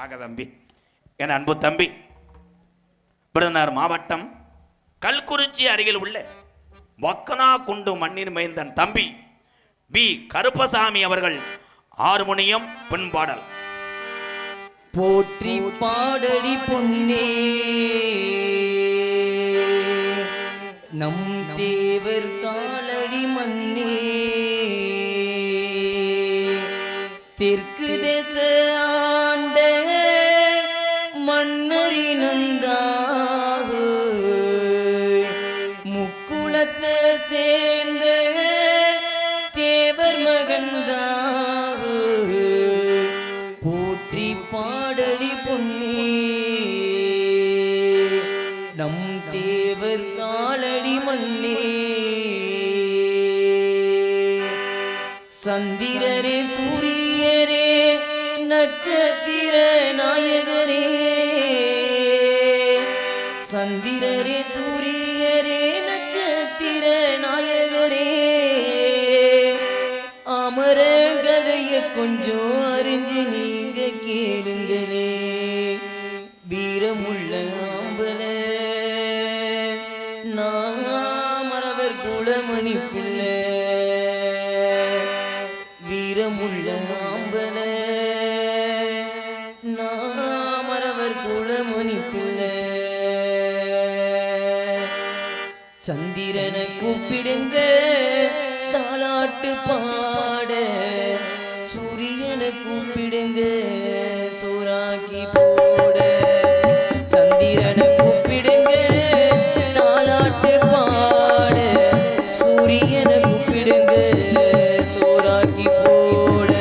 ஆக தம்பி, என் அன்பு தம்பி, விருதுநகர் மாவட்டம் கல்குறிச்சி அருகில் உள்ள வக்கனா குண்டு மண்ணின் மைந்தன் தம்பி வி கருப்பசாமி அவர்கள் ஹார்மோனியம் பின்பாடல். போற்றி பாடடி பொன்னே நம் தேவர் காலடி மண்ணே, தெற்கு தேச ஆண்ட மன்னரினந்தாக முக்குளத்தை சேர்ந்த தேவர் மகன்தாக போற்றி பாடடி பொன்னே நம் தேவர் காலடி மண்ணே. சந்திரரே சூரியரே நட்சத்திர நாயகரே, சந்திரரே சூரியரே நட்சத்திர நாயகரே, அமர கதைய கொஞ்சம் அறிஞ்சு நீங்க கேளுங்களே. வீரமுள்ள ஆம்பல நாமரவர் குலமணி பிள்ளை, வீரமுள்ள ஆம்பல நாமரவர் குலமணி பிள்ளை. சந்திரனை கூப்பிடுங்க தாலாட்டு பாட, சூரியனை கூப்பிடுங்க சோறாக்கி போட. சந்திரனை கூப்பிடுங்க தாலாட்டு பாட, சூரியனை கூப்பிடுங்க சோறாக்கி போட.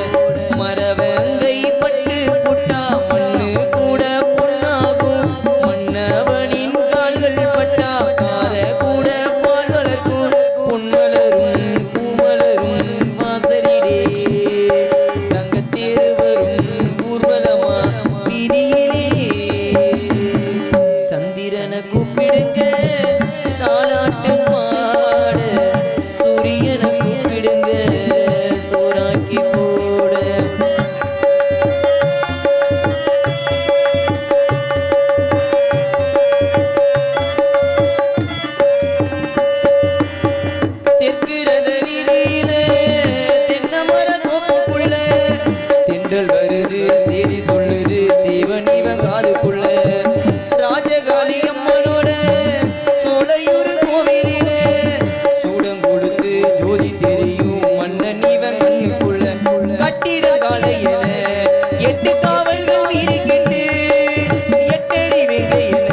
மரவங்கை பட்டு புட்டா மண்ணு கூட பொன்னாகும், மன்னவனின் கால்கள் பட்டா கார கூட பால் வளர்க்கும். பொன்மலரும் பூமலரும் வாசலிலே தங்கத்தேரு வரும் ஊர்வலமா வீதியிலே. சந்திரனை கூப்பிடுங்க தாலாட்டு பாட, சூரியனை கூப்பிடுங்க சோறாக்கி போட. தெற்கு ரத வீதியில தென்னமர தோப்புக்குள்ள தென்றல் வருது செய்தி சொல்லுது தேவன் இவன் காதுக்குள்ள. ராஜகாளி அம்மனோட சோலையூர் கோவிலில சூடம் கொடுத்து ஜோதி தெரியும் மன்னன் இவன் கண்ணுக்குள்ள. கட்டிட காலையில 8 காவல்கள் இருக்கிட்டு, 8 அடி வெங்கையில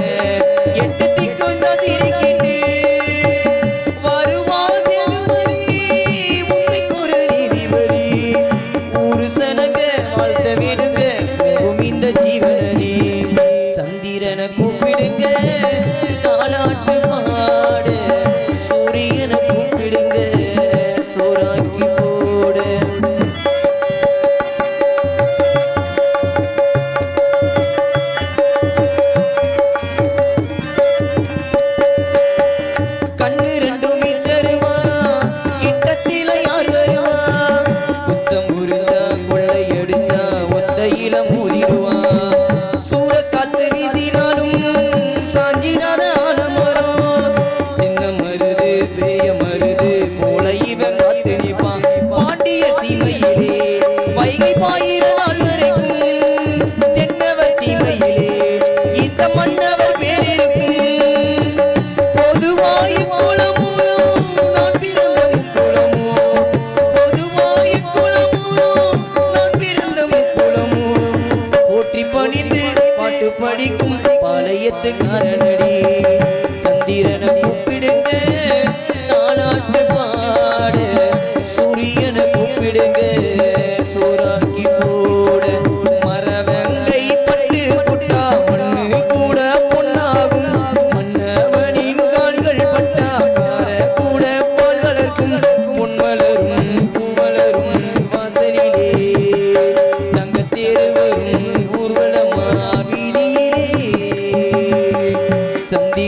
8 திக்கும் தான் சிரிக்கிட்டு. வருவா செல்வரி உண்மைக்கு ஒரு நீதிபதி, ஊரு சனங்க வாழ்த்த வேணுங்க இந்த ஜீவனே. சந்திரனை கூப்பிடுங்க தாலாட்டு பாட, சூரியனை கூப்பிடுங்க சோறாக்கி போட. கண்ணு ரெண்டும் மிச்சருமா கிட்டத்தில யார் வருவா, புத்தம் புரிஞ்சா கொள்ளை அடிச்சா ஒத்தையில மூதிருவா. சூற காத்து வீசினாலும் சாஞ்சிடாத ஆலமரம், சின்ன மருது பெரிய மருது போல இவன் காத்து நிப்பான். பாண்டிய சீமையிலே வைகை பாயிர நாள் வரைக்கும், தென்னவர் சீமையிலே இந்த மன்னவர் பேர் இருக்கும். பொதுவாய் குலமோ நான் பிறந்த முக்குலமோ, பொதுவாய் குலமோ நான் பிறந்த முக்குலமோ. போற்றி பணிந்து பாட்டு படிக்கும் பாளையத்து காரணடி. சந்திரனை கூப்பிடுங்க தாலாட்டு பாட, சூரியனை கூப்பிடுங்க சோறாக்கி போட. மரவங்கை பட்டு புட்டா மண்ணு கூட பொன்னாகும், மன்னவனின் கால்கள் பட்டா கார கூட பால் வளர்க்கும். பொன்மலரும் பூமலரும் வாசலிலே தங்கத்தேரு வரும் ஊர்வலமா வீதியிலே. சந்தி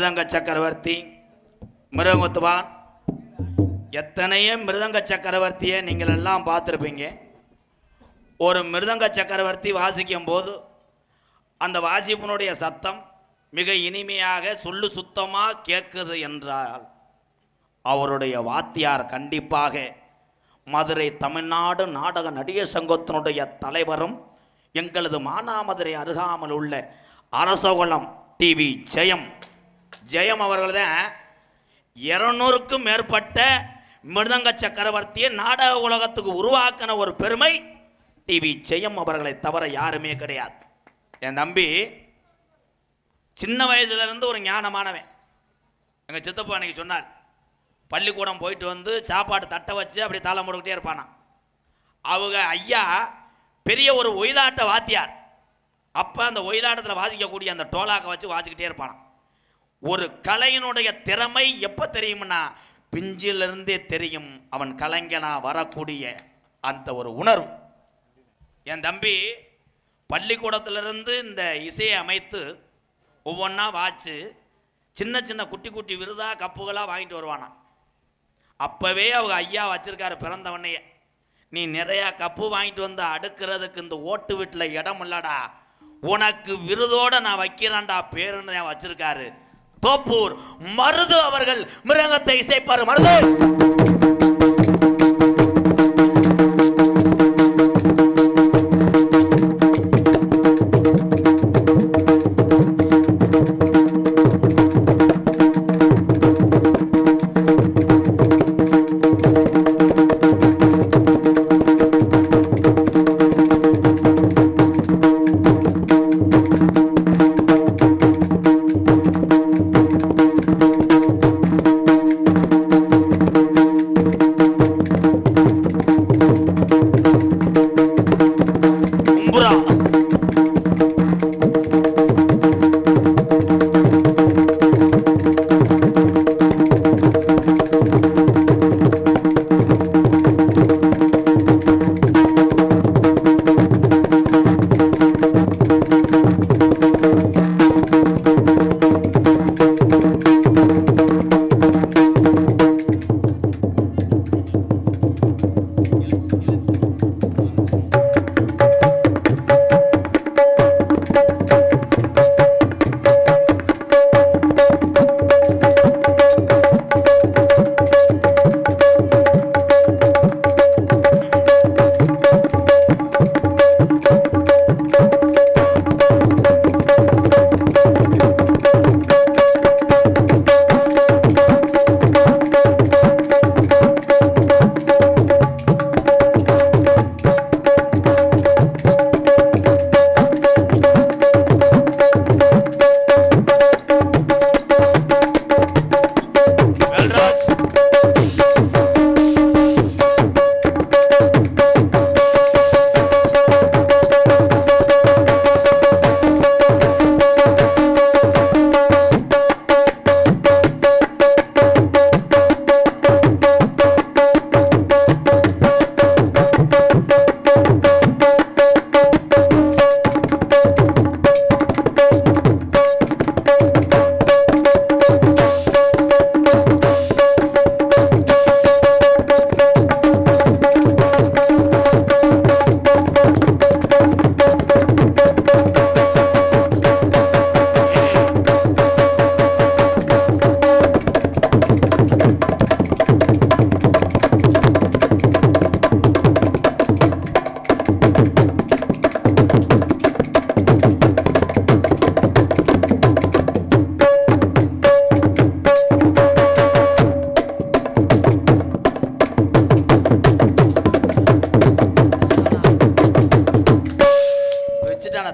மிருதங்க சக்கரவர்த்தி மிருகத்துவான். எத்தனையோ மிருதங்க சக்கரவர்த்தியை நீங்கள் எல்லாம் பார்த்துருப்பீங்க. ஒரு மிருதங்க சக்கரவர்த்தி வாசிக்கும் போது அந்த வாசிப்பினுடைய சத்தம் மிக இனிமையாக சொல்லு சுத்தமாக கேட்குது என்றால் அவருடைய வாத்தியார் கண்டிப்பாக மதுரை தமிழ்நாடு நாடக நடிகர் சங்கத்தினுடைய தலைவரும் எங்களது மானாமதுரை அருகாமல் உள்ள அரசகுளம் டிவி ஜெயம் அவர்கள் தான் 200க்கும் மேற்பட்ட மிருதங்க சக்கரவர்த்தியை நாடக உலகத்துக்கு உருவாக்கின ஒரு பெருமை டிவி ஜெயம் அவர்களை தவிர யாருமே கிடையாது. என் தம்பி சின்ன வயசுலேருந்து ஒரு ஞானமானவன். எங்கள் சித்தப்பா அன்னைக்கு சொன்னார், பள்ளிக்கூடம் போயிட்டு வந்து சாப்பாடு தட்டை வச்சு அப்படி தாளம் போட்டுக்கிட்டே இருப்பானா. அவங்க ஐயா பெரிய ஒரு ஒயிலாட்ட வாத்தியார். அப்போ அந்த ஒயிலாட்டத்தில் வாசிக்கக்கூடிய அந்த டோலாக்கை வச்சு வாசிக்கிட்டே இருப்பானா. ஒரு கலையினுடைய திறமை எப்போ தெரியும்னா பிஞ்சிலிருந்தே தெரியும் அவன் கலைஞனா வரக்கூடிய அந்த ஒரு உணர்வு. என் தம்பி பள்ளிக்கூடத்திலிருந்து இந்த இசையை அமைத்து ஒவ்வொன்றா வாச்சு சின்ன சின்ன குட்டி குட்டி விருதாக கப்புகளாக வாங்கிட்டு வருவானா. அப்போவே அவங்க ஐயா வச்சிருக்காரு பிறந்தவனையே, நீ நிறையா கப்பு வாங்கிட்டு வந்து அடுக்கிறதுக்கு இந்த ஓட்டு வீட்டில் இடம் இல்லடா, உனக்கு விருதோடு நான் வைக்கிறேன்டா பேருன்னு வச்சிருக்காரு. தோப்பூர் மருது அவர்கள் மிருகத்தை இசைப்பார். மருது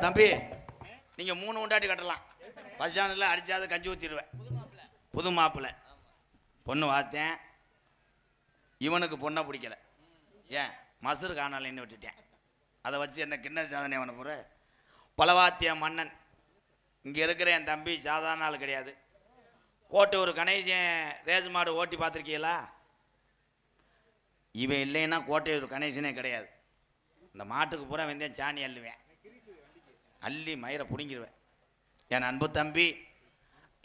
தம்பி நீங்கள் 3 உண்டாட்டி கட்டலாம். பஸ் ஸ்டாண்டில் அடித்தாது கஞ்சி ஊற்றிடுவேன். புது மாப்பிள்ளை பொண்ணு பார்த்தேன், இவனுக்கு பொண்ணை பிடிக்கல. ஏன் மசூர் காணாலின்னு விட்டுட்டேன். அதை வச்சு என்ன கிண்ண சாதனை அவனை போகிற பலவாத்திய மன்னன். இங்கே இருக்கிற என் தம்பி சாதாரண ஆள் கிடையாது. கோட்டை கணேசன் ரேஸ் மாடு ஓட்டி பார்த்துருக்கீங்களா? இவன் இல்லைன்னா கோட்டையூர் கணேசனே கிடையாது. இந்த மாட்டுக்கு பூரா வெந்தேன் சாணி அள்ளுவேன், அள்ளி மயிரை பிடுங்கிடுவேன். என் அன்பு தம்பி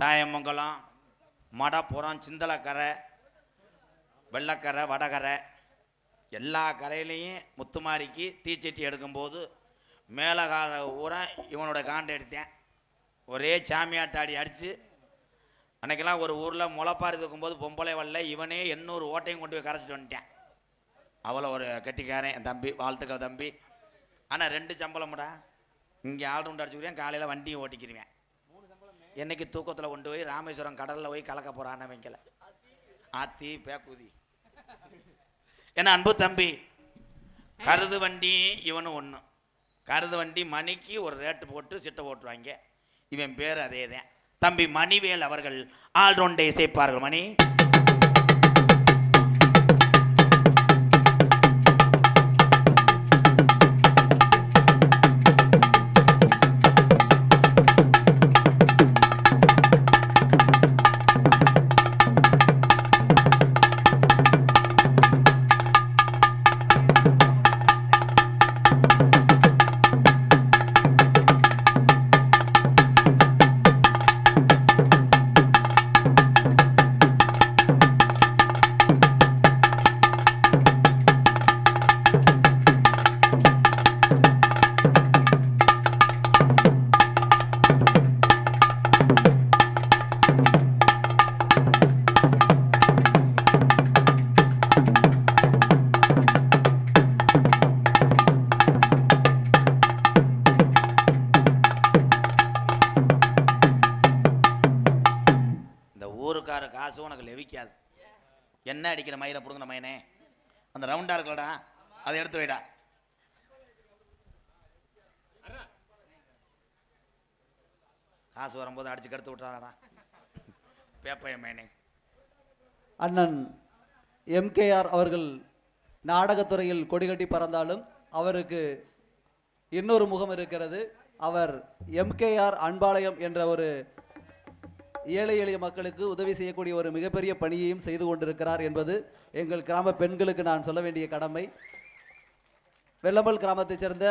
தாயமங்கலம், மடப்புறம், சிந்தலக்கரை, வெள்ளக்கரை, வடகரை எல்லா கரையிலையும் முத்துமாரிக்கு தீச்சட்டி எடுக்கும்போது மேலே ஊரை இவனோட காண்டை எடுத்தேன். ஒரே சாமியாட்டாடி அடித்து அன்றைக்கெல்லாம் ஒரு ஊரில் முளைப்பாரி தூக்கும்போது பொம்பளை வரல, இவனே 800 ஓட்டையும் கொண்டு போய் கரைச்சிட்டு வந்துட்டேன். அவ்வளோ ஒரு கெட்டிக்காரன் என் தம்பி. வாழ்த்துக்கள் தம்பி. ஆனால் 2 சம்பளம்டா. இங்கே ஆள் ரவுண்ட் அடிச்சுக்கிறேன், காலையில் வண்டியும் ஓட்டிக்கிருவேன். என்னைக்கு தூக்கத்தில் கொண்டு போய் ராமேஸ்வரம் கடலில் போய் கலக்க போகிறான்னு வைக்கல. ஆத்தி பேக்குதி. ஏன்னா அன்பு தம்பி, கருது வண்டி இவனும் ஒன்று. கருது வண்டி மணிக்கு ஒரு ரேட்டு போட்டு சிட்டை போட்டுருவாங்க. இவன் பேர் அதே தான். தம்பி மணிவேல் அவர்கள் ஆல்ரவுண்டை இசைப்பார்கள். மணி காசு உனக்கு லெவிக்காது. என்ன அடிக்கிற மயிரை பிடுங்கின மயனே, அந்த ரவுண்டா இருக்கலடா, அதை எடுத்து வைடா. காசு வரும்போது அடிச்சு கெடுத்து விட்டாடா பேப்பைய மயனே. அண்ணன் எம்கேஆர் அவர்கள் நாடகத்துறையில் கொடிகட்டி பறந்தாலும் அவருக்கு இன்னொரு முகம் இருக்கிறது. அவர் எம்கேஆர் அன்பாலயம் என்ற ஒரு ஏழை எளிய மக்களுக்கு உதவி செய்யக்கூடிய ஒரு மிகப்பெரிய பணியையும் செய்து கொண்டிருக்கிறார் என்பது எங்கள் கிராம பெண்களுக்கு நான் சொல்ல வேண்டிய கடமை. வெள்ளம்பல் கிராமத்தைச் சேர்ந்த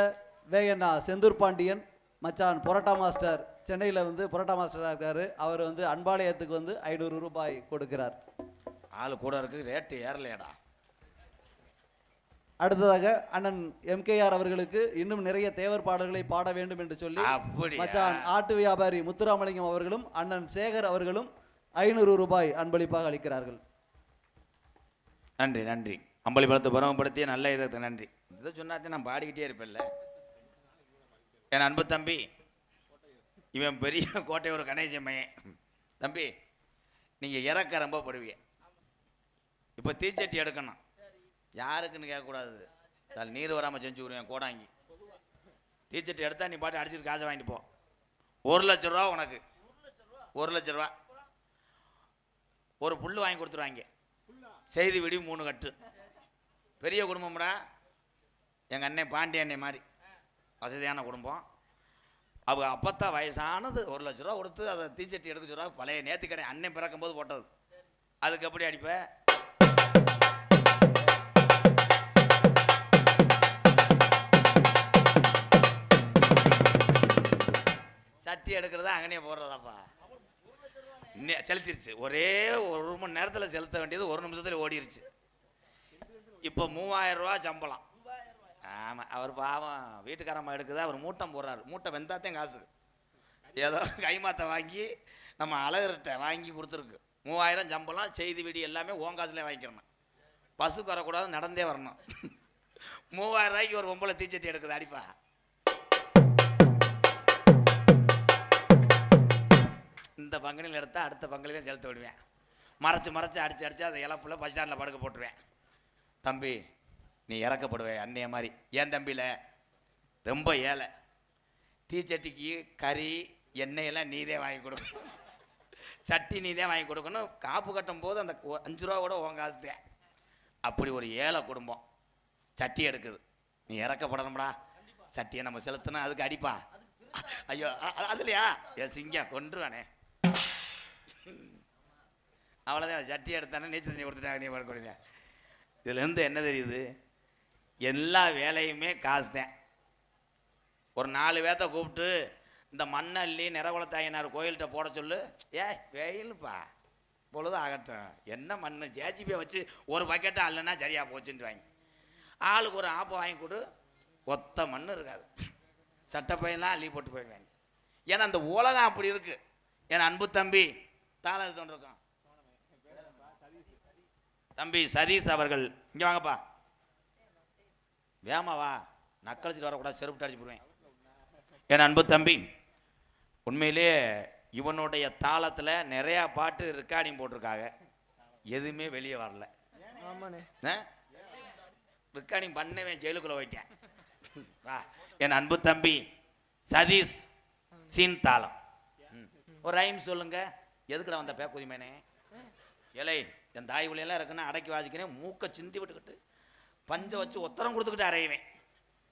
வேயண்ணா செந்தூர் பாண்டியன் மச்சான் பொரோட்டா மாஸ்டர், சென்னையில் பொரோட்டா மாஸ்டராக இருக்கார். அவர் அன்பாலயத்துக்கு 500 ரூபாய் கொடுக்கிறார். ஆள் கூட இருக்கு, ரேட்டு ஏறலையடா. அடுத்ததாக அண்ணன் எம்கேஆர் அவர்களுக்கு இன்னும் நிறைய தேவர் பாடல்களை பாட வேண்டும் என்று சொல்லி மச்சான் ஆட்டு வியாபாரி முத்துராமலிங்கம் அவர்களும் அண்ணன் சேகர் அவர்களும் 500 ரூபாய் அன்பளிப்பாக அளிக்கிறார்கள். நன்றி நன்றி. அம்பளிப்படத்தை பரமப்படுத்திய நல்ல இதை நன்றி. இதை சொன்னாத்தே நான் பாடிக்கிட்டே இருப்பேன்ல. என் அன்பு தம்பி, இவன் பெரிய கோட்டை ஒரு கணேசம்மையன். தம்பி, நீங்கள் இறக்க ரொம்ப படுவீங்க. இப்போ தீச்சட்டி எடுக்கணும், யாருக்குன்னு கேட்கக்கூடாது. அதில் நீர் வராமல் செஞ்சு விடுவேன் கோடாங்கி. தீச்சட்டி எடுத்தா நீ பாட்டு அடிச்சுட்டு காசை வாங்கிட்டு போ. 1 லட்ச ரூபா உனக்கு. 1 லட்ச ரூபா ஒரு புல் வாங்கி கொடுத்துருவாங்க. செய்தி விடி 3 கட்டு. பெரிய குடும்பம்டா. எங்கள் அண்ணன் பாண்டிய அண்ணன் மாதிரி வசதியான குடும்பம். அவங்க அப்பத்தான் வயசானது 1 லட்ச ரூபா கொடுத்து அதை தீச்சட்டி எடுக்க சொல்கிறா. பழைய நேற்று கடை அண்ணன் பிறக்கும் போது போட்டது. அதுக்கு எப்படி அடிப்ப? சட்டி எடுக்கிறதா அங்கனே போடுறதாப்பா. செலுத்திருச்சு. ஒரே 1 மணி நேரத்தில் செலுத்த வேண்டியது 1 நிமிஷத்தில் ஓடிருச்சு. இப்போ 3000 ரூபா சம்பளம். ஆமாம், அவர் பாவம் வீட்டுக்காரம்மா எடுக்குது. அவர் மூட்டம் போடுறாரு. மூட்டை வெந்தாத்தையும் காசு ஏதோ கைமாத்த வாங்கி நம்ம அழகிட்ட வாங்கி கொடுத்துருக்கு. 3000 சம்பளம். செய்தி வீடி எல்லாமே ஓன் காசுலேயே வாங்கிக்கிறணும். பஸ்ஸுக்கு வரக்கூடாது, நடந்தே வரணும். 3000 ரூபாய்க்கு ஒரு பொம்பளை தீச்சட்டி எடுக்குது. அடிப்பா. இந்த பங்குனியில் எடுத்தால் அடுத்த பங்குனி தான் செலுத்த விடுவேன். மறைச்சு அடிச்சு அதை இழப்புல பஸ் ஸ்டாண்டில் படுக்க போட்டுருவேன். தம்பி, நீ இறக்கப்படுவே அன்னைய மாதிரி. ஏன் தம்பியில் ரொம்ப ஏழை. தீச்சட்டிக்கு கறி எண்ணெயெல்லாம் நீதே வாங்கி கொடுக்கணும். சட்டி நீதே வாங்கி கொடுக்கணும். காப்பு கட்டும் போது அந்த 5 ரூபா கூட உன் காசு தான். அப்படி ஒரு ஏழை குடும்பம் சட்டி எடுக்குது. நீ இறக்கப்படணும்டா. சட்டியை நம்ம செலுத்தினா அதுக்கு அடிப்பா. ஐயோ, அதுலையா என் சிங்கம் கொன்றுவானே. அவ்வளோதான். சட்டி எடுத்தானே நீச்சல் தண்ணி கொடுத்துட்டாங்க. நீ கொடுங்க. இதுலேருந்து என்ன தெரியுது? எல்லா வேலையுமே காசு தான். ஒரு 4 பேர்த்த கூப்பிட்டு இந்த மண்ணள்ளி நிறகுலத்தாயனார் கோயில்கிட்ட போட சொல்லு. வெயிலுப்பா பொழுது ஆகட்டும், என்ன மண் ஜேஜிபியை வச்சு ஒரு பக்கெட்டை அல்லனா சரியாக போச்சுட்டு வாங்கி ஆளுக்கு ஒரு ஆப்பை வாங்கி கொடு. ஒத்த மண் இருக்காது, சட்டப்பையெல்லாம் அள்ளி போட்டு போயிடுவாங்க. ஏன்னா அந்த உலகம் அப்படி இருக்கு. என் அன்பு தம்பி தாளம் தோன்றிருக்கான் தம்பி சதீஷ் அவர்கள், இங்கே வாங்கப்பா, வேமாவா, நக்களிச்சிட்டு வரக்கூடாது, செருப்பு அடிச்சு போடுவேன். என் அன்பு தம்பி, உண்மையிலே இவனுடைய தாளத்தில் நிறையா பாட்டு ரெக்கார்டிங் போட்டிருக்காங்க, எதுவுமே வெளியே வரல. ரெக்கார்டிங் பண்ணவே ஜெயிலுக்குள்ளே போயிட்டேன். என் அன்பு தம்பி சதீஷ் சீன் தாளம், ஒரு ரைம் சொல்லுங்க. எதுக்குடா வந்த பேக்குதிமேனே? இலை என் தாய் வழியெல்லாம் இருக்குன்னா அடக்கி வாசிக்கிறேன், மூக்கை சிந்தி விட்டுக்கிட்டு பஞ்சை வச்சு ஒத்தரம் கொடுத்துக்கிட்டு அரையுவேன்.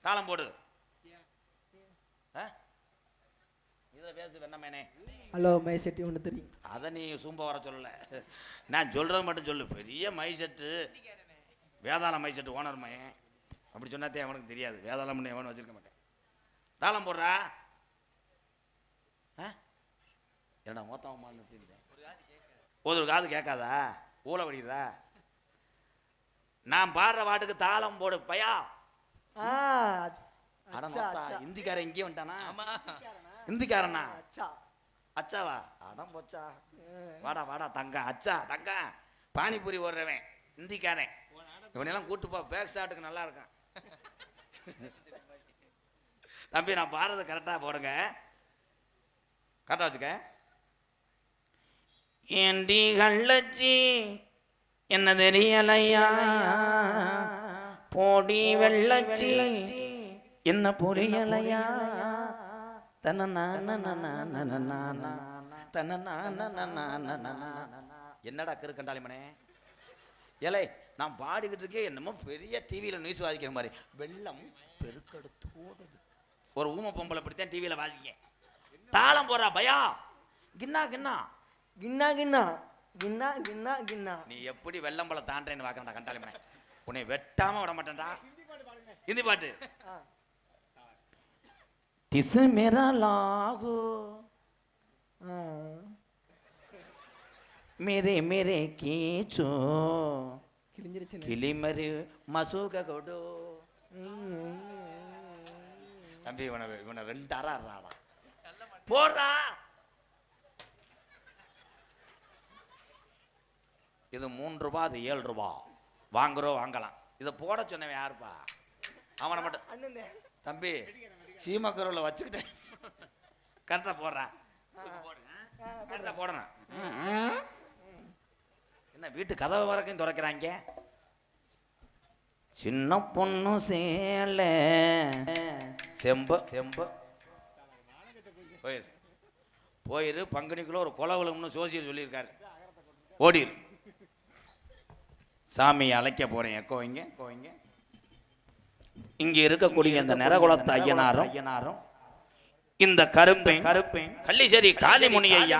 தாளம் போடு. இதை பேசு வெண்ணமேனே. ஹலோ மை செட்டு ஒன்று தெரியும். அதை நீ சூம்ப வர சொல்லலை, நான் சொல்கிறது மட்டும் சொல்லு. பெரிய மை செட்டு, வேதாள மை செட்டு ஓனர் மையன் அப்படி சொன்னாத்தே அவனுக்கு தெரியாது. வேதாளம்னு எவனும் வச்சிருக்க மாட்டேன். தாளம் போடுறா. என்னடா மொத்தமானு ஒரு காது கேட்காதா? ஊழ வடிதா? நான் பாடுற பாட்டுக்கு தாளம் போடு பையா. இந்திக்காரன் இங்கே வந்துட்டானா? இந்திக்காரனா? அச்சாவா? அடம் போச்சா. வாடா வாடா தங்க, அச்சா தங்க, பானிபூரி ஓடுறவன் இந்திக்காரன். இவனெல்லாம் கூட்டு போ, பேக் ஷாட்டுக்கு நல்லா இருக்கான். தம்பி நான் பாடுறது கரெக்டாக போடுங்க, கரெக்டாக வச்சுக்க. ஏண்டி கள்ளச்சி என்ன தெரியலையா, போடி வெள்ளச்சி என்ன புரியலையா, என்னடா கிறுக்கண்டாலிமனே? ஏலே நான் பாடிக்கிட்டு இருக்கேன், என்னமோ பெரிய டிவியில் நியூஸ் வாசிக்கிற மாதிரி வெள்ளம் பெருக்கெடுத்து ஓடுது. ஒரு ஊமை பொம்பளை இப்படித்தான் டிவியில் வாசிக்க. தாளம் போடுறா பயா. கின்னா கின்னா கின்னா கின்னா கின்னா கின்னா கின்னா. நீ எப்படி வெள்ளம்பழம் தாண்டேன்னு வாக்கண்டா கண்டாலிமனே, உன்னை வெட்டாம விட மாட்டேன்டா. ஹிந்தி பாட்டு. திசு மேரா லாகோ மேரே மேரே கீச்சோ கிழிஞ்சிருச்சு. கிளிமரி மசூக கொடு. தம்பி இவனை 2 அரை அறாடா போடுறா. இது 3 ரூபா, அது 7 ரூபா. வாங்குறோம் வாங்கலாம். இதை போட சொன்னவன் யாருப்பா? அவனை மட்டும். தம்பி சீமக்கரோவில் வச்சுக்கிட்டேன், கரெக்டாக போடுறா. கரெக்டாக போடணும். என்ன வீட்டு கதவை வரைக்கும் திறக்கிறாங்க. சின்ன பொண்ணு சேல செம்ப செம்ப போயிரு பங்குனிக்குள்ள ஒரு கொலை விழும்னு சோசியல் சொல்லியிருக்காரு. ஓடிரு. சாமியை அழைக்க போறேன். கோவிங்க கோவிங்க. இங்க இருக்கக்கூடிய இந்த நிறகுலத்த ஐயனாரும் இந்த கருப்பேன் கள்ளிசேரி காளிமுனி ஐயா,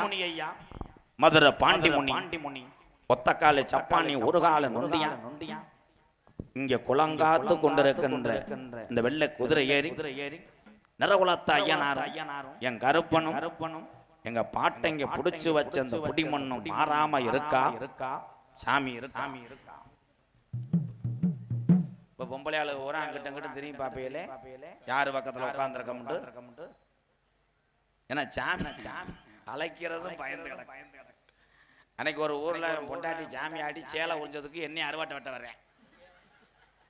மதுரை பாண்டிமுனி, ஒத்தக்கால சப்பானி, ஒருகால நொண்டியா, இங்க குளங்காத்து கொண்டிருக்கின்ற இந்த வெள்ளை குதிரை ஏறி நிறகுலத்த ஐயனாரும் என் கருப்பனும் எங்க பாட்டைங்க புடிச்சு வச்ச அந்த புடிமண்ணும் மாறாம இருக்கா சாமி இருக்கா. இப்போ பொம்பளை ஆளு ஓரா அங்கிட்ட அங்கிட்ட திரும்பி பார்ப்பையிலே யாரு பக்கத்தில் உட்காந்துருக்க. ஏன்னா சாமி அழைக்கிறதும் பயந்து கிடக்கு. அன்னைக்கு ஒரு ஊரில் பொண்டாட்டி சாமி ஆடி சேலை உறிஞ்சதுக்கு என்னையும் அறுவாட்டை வெட்ட வர்றேன்.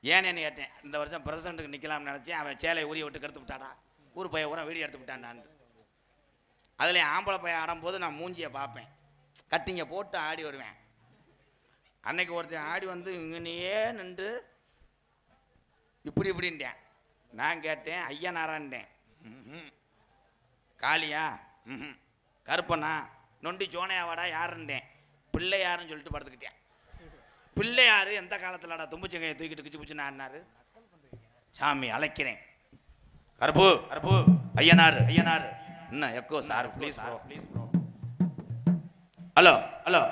ஏன்னு கேட்டேன். இந்த வருஷம் பிரசிடண்ட்டுக்கு நிற்கலாம்னு நினச்சேன். அவன் சேலையை உரிய விட்டு கெடுத்து விட்டாடா. ஊர் பையன் ஊரா வீடியோ எடுத்து விட்டான். அதில் ஆம்பளை பையன் ஆடும்போது நான் மூஞ்சியை பார்ப்பேன், கட்டிங்க போட்டு ஆடி வருவேன். அன்னைக்கு ஒருத்தன் ஆடி வந்து இங்கனையே நின்று இப்படின்ட்டேன். நான் கேட்டேன் ஐயனாரான்ட்டேன். காளியா கருப்பண்ணா நொண்டி சோனையாவாடா யாருன்ட்டேன். பிள்ளையாருன்னு சொல்லிட்டு படுத்துக்கிட்டேன். பிள்ளையாரு எந்த காலத்தில்டா தும்புச்சங்கையை தூக்கிட்டு கிச்சு பிடிச்சுன்னு ஆடினாரு. சாமி அழைக்கிறேன். கருப்பு கருப்பு ஐயனாரு என்ன echo sir please bro. Hello hello.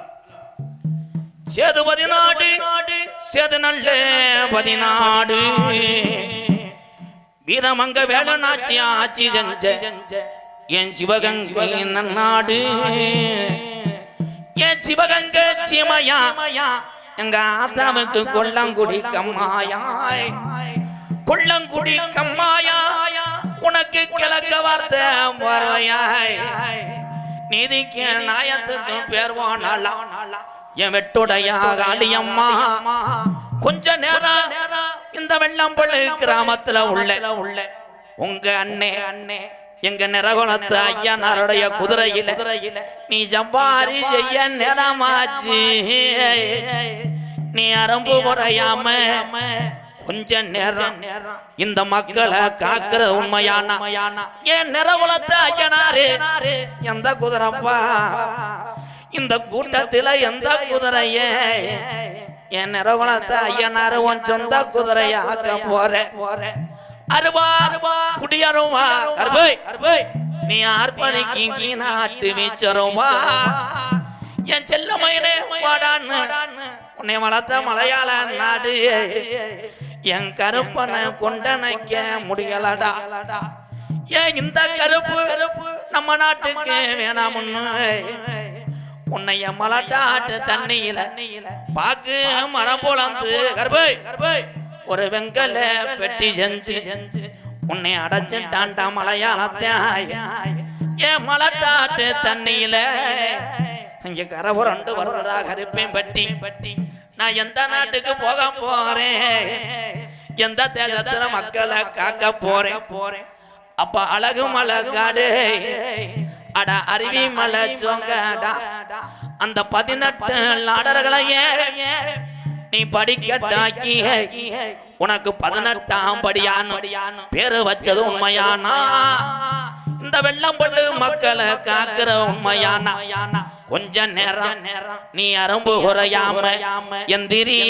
Sethu 14 Sethu நல்ல 14 வீரமங்க வேலனாச்சி ஆட்சி செஞ்ச என் சிவகங்கை நன்னாடு என் சிவகங்கை சீமையா எங்க ஆத்தாவுக்கு கொல்லங்குடி கம்மாயாய் கொல்லங்குடி கம்மாயா உனக்கு கிழக்க வார்த்தை வருவாயாய் நீதிக்கு நாயத்துக்கு பேர்வானாளா என் வெட்டுடைய காளியம்மா கொஞ்ச நேரம் இந்த வெள்ளம்பள்ளி கிராமத்துல உள்ள உங்க அண்ணே எங்க நிறகுலத்து ஐயனாருடைய குதிரையில நீ ஜம்பாரி செய்ய நேரமாச்சு நீ அரம்பு குறையாம கொஞ்ச நேரம் இந்த மக்களை காக்கிற உண்மையான என் நிறகுலத்து ஐயனாரு எந்த குதிரப்பா இந்த கூட்டத்தில எந்த குதிரைய என் நிறகுலத்து ஐயனாரு உன் சொந்த குதிரையாக்க போற அருவா குடியருவா நீ ஆர்ப்பரிக்கி நாட்டு வீச்சருவா என் செல்ல மயனே வாடான்னு உன்னை வளர்த்த மலையாள நாடு என் கருப்பனை கொண்டனைக்க முடியலடா ஏன் இந்த கருப்பு நம்ம நாட்டுக்கு வேணாமுன்னு உன்னைய மலட்டாட்டு தண்ணியில பாக்கு மரம் போலந்து கருப்பை ஒரு வெங்கல பெட்டி செஞ்சு உன்னை அடைச்சிட்டான்டா மலையாளத்தாய் ஏன் மலட்டாட்டு தண்ணியில இங்க கரை புரண்டு வருவதா கருப்பேன் பட்டி நான் எந்த நாட்டுக்கு போக போறேன் எந்த தேசத்துல மக்களை காக்க போறேன் அப்ப அழகு மலை காடு அட அருவி மலை சோங்கடா அந்த 18 நாடர்களையே நீ படிக்கட்டாக்கி உனக்கு 18ஆம் படியான்னு பேரு வச்சது உண்மையானா இந்த வெள்ளம்பள்ளு மக்களை காக்கிற உண்மையானா கொஞ்ச நேரம் நீ அரும்பு குறையாம எந்திரி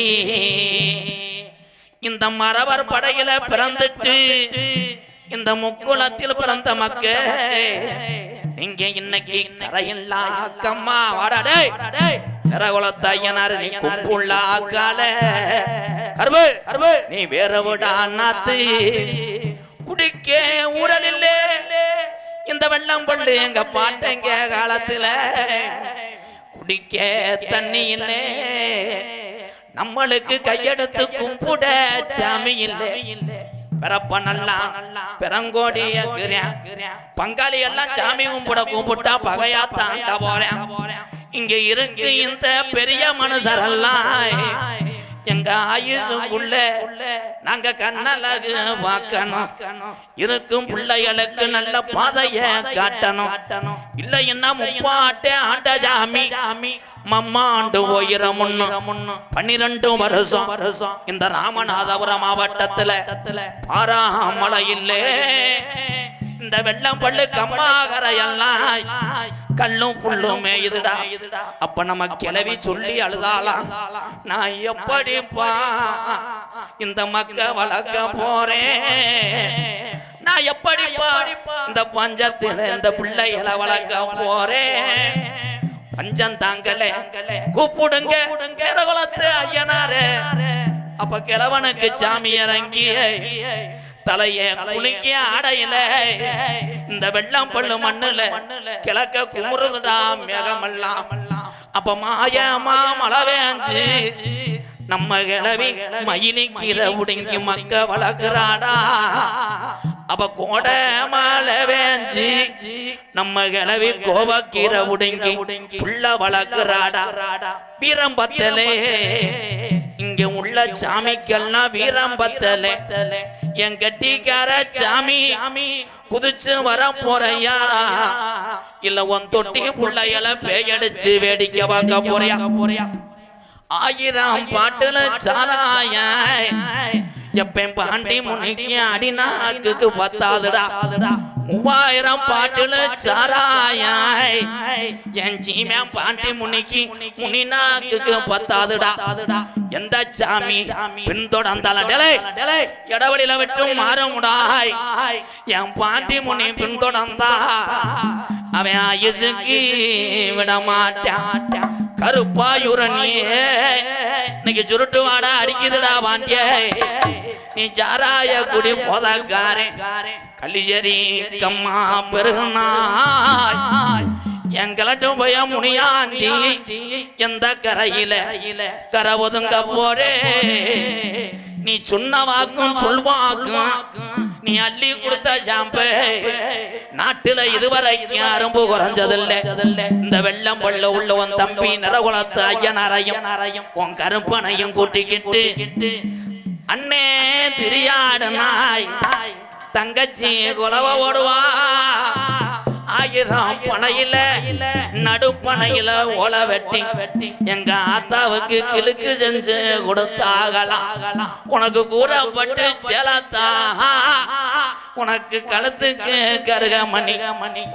இந்த மரவர் படையில பிறந்துட்டு இந்த முக்குளத்தில் பிறந்த மக்க நீங்க இன்னைக்கு கரையில்லா கம்மா வாடாடே நிறகுலத்தையனார் நீ கும்புள்ளா கால அருபு நீ வேற விடா நாத்து குடிக்க ஊரலில்லே இந்த வெள்ளம் பள்ளு எங்க பாட்டங்க காலத்துல குடிக்க தண்ணி இல்லை நம்மளுக்கு கையெடுத்து கும்பிட சாமி இல்லை பிறப்ப நல்லா பெரங்கோடி பங்காளி எல்லாம் சாமி கும்பிட்டா பகையா தாண்ட போறேன் இங்க இருக்கு இந்த பெரிய மனுஷரெல்லாம் எங்க ஆயுசுக்குள்ள நாங்க கண்ணழகு பார்க்கணும் இருக்கும் பிள்ளைகளுக்கு நல்ல பாதைய காட்டணும் இல்லைன்னா முப்பாட்டே ஆண்ட ஜாமி மம்மாண்டு போயிரம் 12 வருஷம் இந்த ராமநாதபுரம் மாவட்டத்துல பாராமலையில்லே இந்த வெள்ளம் பள்ளு கம்மாகரையெல்லாம் கல்லும் புல்லுமே இதுடா அப்ப நம்ம கிளவி சொல்லி அழுதாலாம் நான் எப்படிப்பா இந்த மக்க வளர்க்க போறேன் நான் எப்படிப்பா இந்த பஞ்சத்துல இந்த பிள்ளைகளை வளர்க்க போறேன் பஞ்சம் தாங்கலே கூப்பிடுங்க நிறகுலத்து ஐயனாரே அப்ப கிழவனுக்கு சாமி இறங்கி தலைய குளிக்க ஆடையில இந்த வெள்ளம் பள்ளு மண்ணுல கிழக்க குமுறுதுடா மேகமெல்லாம் அப்ப மாயமா மழை வேஞ்சு நம்ம கிளவி மயிலிக்கிற உடுங்கி மக்க வளர்க்கிறாடா அப்ப கோட மழை வேஞ்சு நம்ம கிளவி கோவக்கீர உடுங்கி புள்ள வளர்க்கிறாடா வீரம்பத்தலே இங்க உள்ள சாமிக்கெல்லாம் வீரம்பத்தலே என் கட்டிக்கார சாமி குதிச்சு வர போறையா இல்ல உன் தொட்டி புள்ளையில பேயடிச்சு வேடிக்கை பார்க்க போறியா 1000 பாட்டுல சாராய எப்பன் பாண்டி முனிக்கு அடிநாக்கு பத்தாதுடா 3000 பாட்டுல சாராயாய் என் ஜீமன் பாண்டி முனிக்கு முனிநாக்கு பத்தாதுடா எந்த சாமி பின்தொடர்ந்தாலும் இடவழியில விட்டு மாறமுடாய் என் பாண்டி முனி பின்தொடர்ந்தா அவன் ஆயுசுக்கு விட மாட்டான் கருப்பாயுரணியே இன்னைக்கு சுருட்டு வாடா அடிக்குதுடா பாண்டிய நீ ஜாராய குடி போதக்காரே கலிஜரி கம்மா பெருகனாய் எங்களாட்டும் போய முனியாண்டி எந்த கரையில கரை ஒதுங்க போறே நீ சொன்ன வாக்கும் சொல்வாக்கும் நீ அள்ளி கொடுத்த ஷாம்பு நாட்டுல இதுவரைக்கும் அரும்பு குறைஞ்சதில்ல இந்த வெள்ளம் பள்ள உள்ள உன் தம்பி நிறகுலத்து ஐயனாரையும் உன் கருப்பனையும் கூட்டிக்கிட்டு அண்ணே திரியாடு நாய் தங்கச்சி குலவ ஓடுவா ஆயிரம் பனையில நடுப்பனையில ஓல வெட்டி எங்க ஆத்தாவுக்கு கிழக்கு செஞ்சு கொடுத்தாகலாம் உனக்கு கூறப்பட்டு செலத்தா உனக்கு கழுத்துக்கு கருகமணி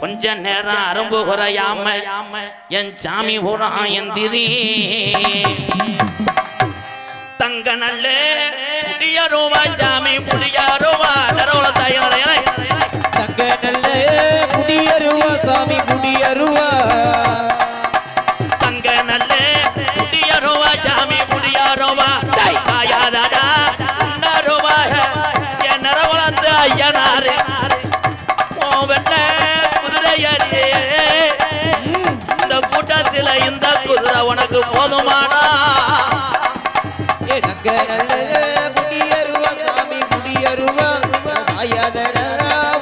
கொஞ்ச நேரம் அரும்பு குறையாம என் சாமி பூரா எந்திரி தங்க நல்ல புடியருவா சாமி புடியருவா நரவல தாயவரையலை தங்க நல்ல குடியருவா சாமி குடியருவா தங்க நல்ல புடியருவா சாமி புடியருவா தாயாதடா நரவா என் நரவலத்து ஐயனாரு ஓ வெள்ள குதிரையரே இந்த கூட்டத்தில் இந்த குதிரை உனக்கு போதுமாடா தங்க நல்ல குடியருவா சாமி குடியருவா சாயாதடா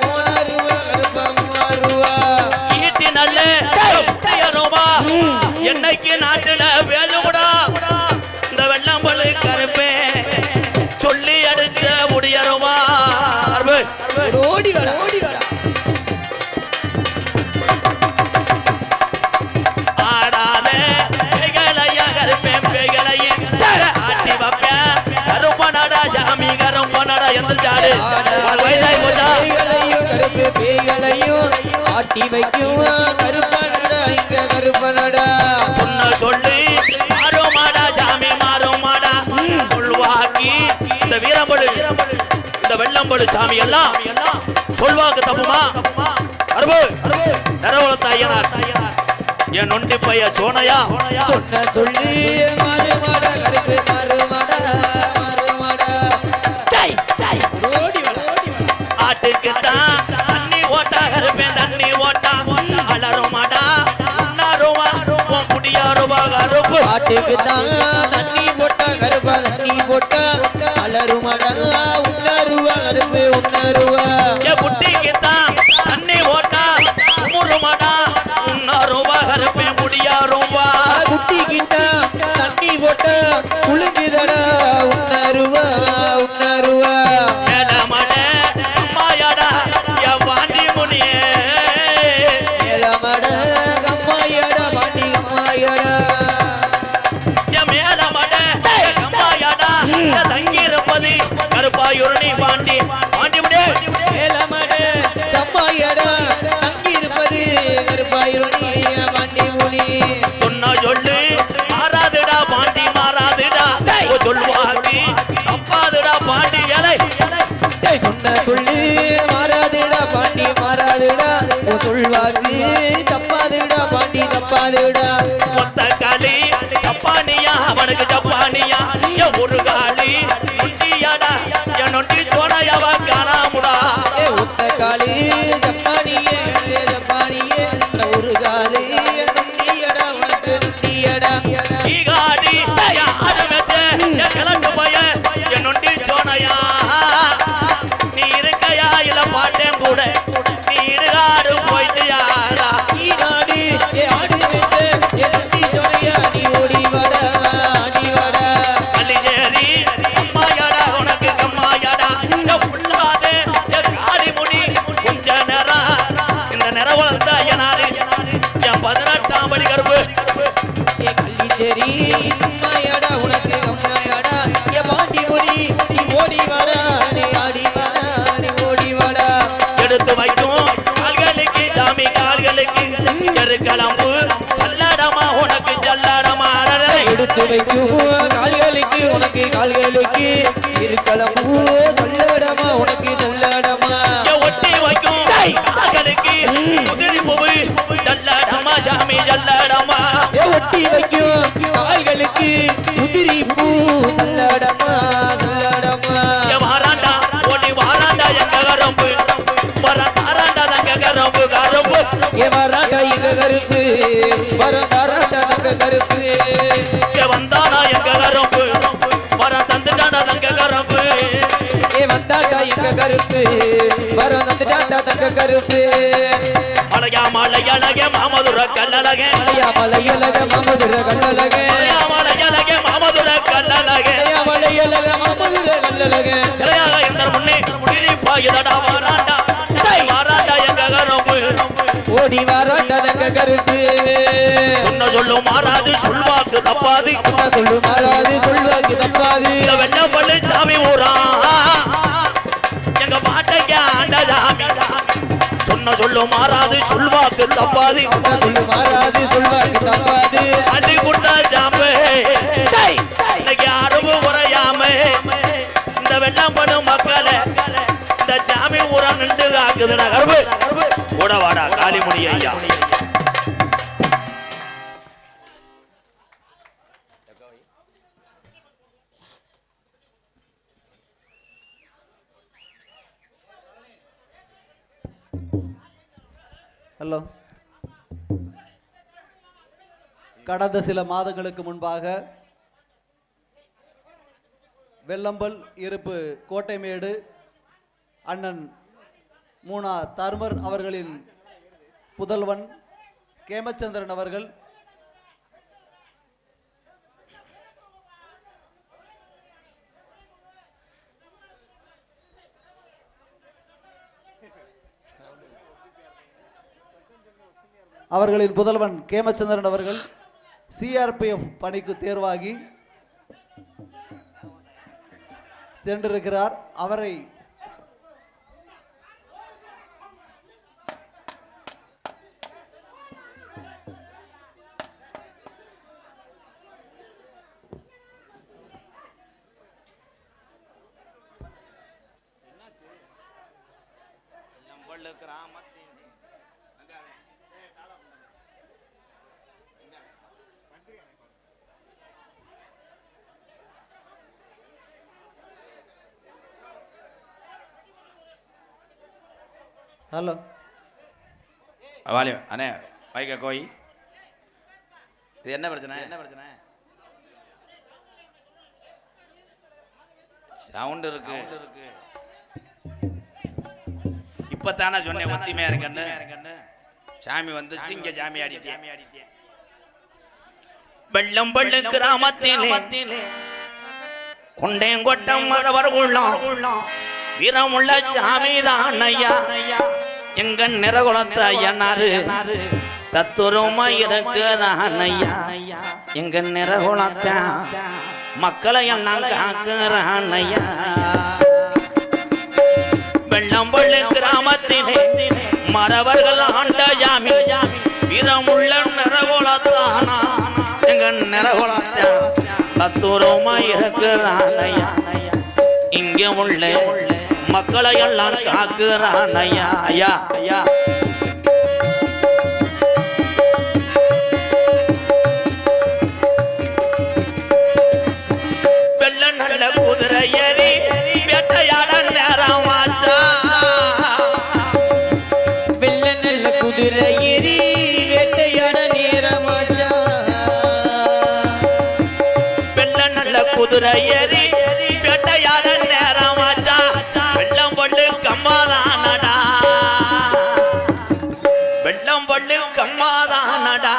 ஓனருவா கருப்பம்மாருவா ஈட்டி நல்ல புடியருவா என்னைக்கு நாட்டுல வேலுடா இந்த வெள்ளம்பழு கருப்பே சொல்லி அடிச்ச முடியருவா ஓடி வாடா ஓடி வாடா ஆடாத பேகளையா கருப்பேன் பேகளையும் ஆட்டி வைப்பேன் கருப்பனடா சாமி கருப்பனடா எந்திரிச்சாரு வயசாகி போச்சா பேய்களையும் கருப்பு பேய்களையும் ஆட்டி வைக்கும் கருப்பனடா இங்க கருப்பனடா சொன்ன சொல்லி மாறுமாடா சாமி மாறுமாடா சொல்வாக்கி இந்த வீரம்பழு இந்த வெள்ளம்பழு சாமி எல்லாம் சொல்வாக்கு தப்புமா அருபு நரவலத்த ஐயனார் என் நொண்டி பைய சோனையா சொன்ன சொல்லி மாறுமாடா கருப்பு மாறுமாடா மாறுமாடா ஓடி வாடா ஆட்டுக்குத்தான் தண்ணி ஓட்டா கருப்பேன் தண்ணி ஓட்டா அலருமாடா உன்னாருமா உன் குடியாருவா கருப்பு ஆட்டுக்கு தான் தண்ணி போட்டா கருப்பா தண்ணி போட்டா அலருமாடா உன்னருவா கருப்பு உன்னருவா என் குட்டிக்குத்தான் தண்ணி ஓட்டா உமுருமாடா உன்னாருவா கருப்பேன் குடியாருவா குட்டி கிட்ட தண்ணி போட்டா குளிஞ்சுதடா உன்னருவா உன்னருவா மேலமட அம்மாயாடா என் வாண்டி முனியே மேலமட கம்மாயடா பாண்டி கம்மாயடா என் மேலமட அம்மாயாடா தங்கி இருப்பது கருப்பாயுரணி பாண்டி பாண்டி முடே மேலமட கம்மாயடா தங்கி இருப்பது கருப்பாயுரணி பாண்டி முனி சொன்ன சொல்லு மாறாதுடா பாண்டி மாறாதுடா சொல்வாக்கி தப்பாதுடா பாண்டி ஏழை சொன்ன சொல்லு மாறாதுடா பாண்டி மாறாதுடா சொல்வாக்கு தப்பாதுடா பாண்டி தப்பாதுடா மொத்த காலி ஜப்பானியா அவனுக்கு ஜப்பானியா என் ஒரு காலி நொண்டியாடா என் நொண்டி சோனையாவ காணாமுடா ஒத்த காலி ஜப்பானியே ஜப்பானியே ஒரு காலி நுண்டியடா உனக்கு நுண்டியடா ஈகாடி என் ஆடு மேச்ச என் கிழட்டு போய என் நொண்டி சோனையா நீ இருக்கையா இல்ல பாட்டேன் கூட நீ இடுகாடு போயிட்டு யாரா ஈநாடு ஏ ஆடு வெச்ச ஏ நுண்டி சொனையா நீ ஓடி வாடா ஆடி வாடா கலிஜேரி அம்மாயாடா உனக்கு கம்மாயாடா என் புள்ளாதே என் காரி முடி கொஞ்ச நேரம் இந்த நிறவளர்ந்த ஐயனாரு என் 18ஆம் படி கருப்பு ஏ கள்ளிச்சேரி அம்மாயாடா உனக்கு அம்மாயாடா ஏ பாண்டி முடி நீ ஓடி வாடா நீ ஆடி வாடா நீ ஓடி வாடா எடுத்து வைக்கும் கால்களுக்கு சாமி கால்களுக்கு எருக்களம்பு சல்லடமா உனக்கு ஜல்லடமா எடுத்து வைக்கும் கால்களுக்கு உனக்கு கால்களுக்கு இருக்கலம்பூ சொல்லடமா உனக்கு சொல்லடமா ஒட்டி வைக்கும் கால்களுக்கு குதிரை பூவு ஜல்லடமா சாமி ஜல்லடமா ஒட்டி வைக்கும் கால்களுக்கு உதிரி பூ சொல்லடமா சொல்லடமா மாறான் வந்தாண்டா எங்க கருப்பு வர வந்துட்டாண்டா தங்க கருப்பு மலையா மலையழகே மாமதுர கல்லழகே மலையா மலையழக மாமதுர கல்லழகே மலையா மலையழகே மாமதுர கல்லழகே மலையா மலையழக மாமதுர கல்லழகே சிலையாக எந்த முன்னே சிரிப்பாயுதடா வாராண்டா வாராண்டா எங்க கருப்பு ஓடி வாராண்டா தங்க கருப்பு சொன்ன சொல்லும் மாறாது சொல்வாக்கு தப்பாது சொல்லு மாறாது சொல்வாக்கு தப்பாது இந்த வெள்ளப்பள்ளி சாமி ஊரா எங்க பாட்டைக்கு ஆண்ட சாமி சொன்ன சொல்லும் மாறாது சொல்வாக்கு தப்பாது சொல்லு மாறாது சொல்வாக்கு தப்பாது அடி குட்டா சாமி இன்னைக்கு அருவு உரையாம இந்த வெள்ளம்படு மக்களை இந்த சாமி ஊரா நின்று காக்குதுடா கருப்பு கூட வாடா காளிமுனி ஐயா ஹலோ. கடந்த சில மாதங்களுக்கு முன்பாக வெள்ளம்பல் இருப்பு கோட்டைமேடு அண்ணன் மூனா தர்மர் அவர்களின் புதல்வன் கேமச்சந்திரன் அவர்கள் அவர்களின் புதல்வன் கேமச்சந்திரன் அவர்கள் சிஆர்பிஎஃப் பணிக்கு தேர்வாகி சென்றிருக்கிறார். அவரை ஹலோ வாலி அண்ணே வைக்க கோய் இது என்ன பிரச்சனை சவுண்ட் இருக்கு இப்பத்தானே சொன்னேன் ஒத்திமையா இருக்கன்னு சாமி வந்துச்சு இங்க சாமி ஆடிட்டேன் வெள்ளம்பள்ளு கிராமத்திலே கொண்டேங்கொட்டம் மரவர்களும் வீரமுள்ள சாமிதான் ஐயா எங்க நிறகுலத்தை ஐயனாரு தத்துரமா இருக்கிறான் ஐயா எங்க நிறகுலத்தை மக்களை எல்லாம் காக்குறான் ஐயா வெள்ளம்பள்ளி கிராமத்திலே மறவர்கள் ஆண்ட ஜாமி வீரமுள்ள நிறகுலத்தானா எங்க நிறகுலத்தை தத்துரமா இருக்கிறான் ஐயா இங்க உள்ள மக்களை எல்லாம் காக்குறான் ஐயா ஐயா ஐயா வெள்ள நல்ல குதிரை ஏறி வேட்டையாட நேரமாச்சா வெள்ள நல்ல குதிரை ஏறி வேட்டையாட நேரமாச்சா வெள்ள நல்ல குதிரை ஏறி வேட்டையாட நேரமாச்சா வெள்ளம் பள்ளு கம்மாதானடா வெள்ளம் பள்ளு கம்மாதானடா